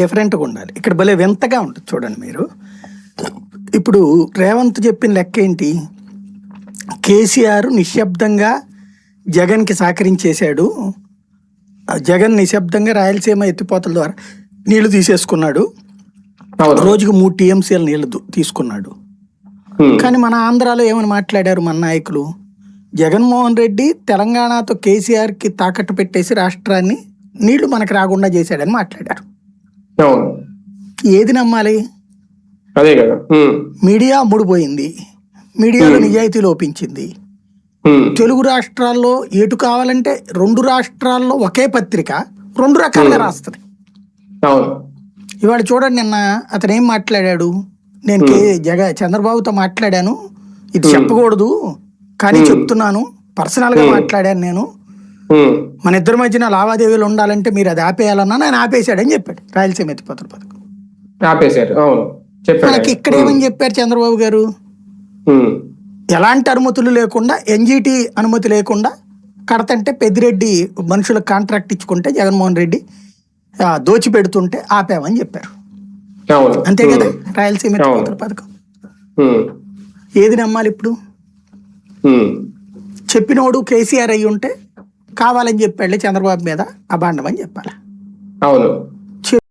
డిఫరెంట్గా ఉండాలి. ఇక్కడ భలే వింతగా ఉంటుంది చూడండి మీరు. ఇప్పుడు రేవంత్ చెప్పిన లెక్క ఏంటి? కేసీఆర్ నిశ్శబ్దంగా జగన్కి సహకరించేశాడు, జగన్ నిశ్శబ్దంగా రాయలసీమ ఎత్తిపోతల ద్వారా నీళ్లు తీసేసుకున్నాడు, రోజుకు 3 TMCల నీళ్లు తీసుకున్నాడు. కానీ మన ఆంధ్రాలో ఏమని మాట్లాడారు మన నాయకులు? జగన్మోహన్ రెడ్డి తెలంగాణతో కేసీఆర్కి తాకట్టు పెట్టేసి రాష్ట్రాన్ని నీళ్లు మనకు రాకుండా చేశాడని మాట్లాడారు. ఏది నమ్మాలి? అదే కదా. మీడియా అమ్ముడుపోయింది, మీడియాలో నిజాయితీ లోపించింది. తెలుగు రాష్ట్రాల్లో ఎటు కావాలంటే 2 రాష్ట్రాల్లో ఒకే పత్రిక 2 రకాలుగా రాస్తుంది. ఇవాళ చూడండి, నిన్న అతను ఏం మాట్లాడాడు? నేను చంద్రబాబుతో మాట్లాడాను, ఇది చెప్పకూడదు కానీ చెప్తున్నాను, పర్సనల్ గా మాట్లాడాను నేను, మన ఇద్దరి మధ్యన లావాదేవీలు ఉండాలంటే మీరు అది ఆపేయాలన్నా నేను ఆపేశాడని చెప్పాడు. రాయలసీమ ఎత్తిపోతల పథకం ఆపేశారు. మనకి ఇక్కడ ఏమని చెప్పారు చంద్రబాబు గారు? ఎలాంటి అనుమతులు లేకుండా, NGT అనుమతి లేకుండా కడతంటే పెద్దిరెడ్డి మనుషులకు కాంట్రాక్ట్ ఇచ్చుకుంటే జగన్మోహన్ రెడ్డి దోచి పెడుతుంటే ఆపామని చెప్పారు. అంతే కదా రాయలసీమ ఎత్తిపోతల పథకం. ఏది నమ్మాలి ఇప్పుడు? చెప్పినోడు కేసీఆర్ అయ్యి ఉంటే కావాలని చెప్పాడు చంద్రబాబు మీద అభాండం అని చెప్పాలి. అవును.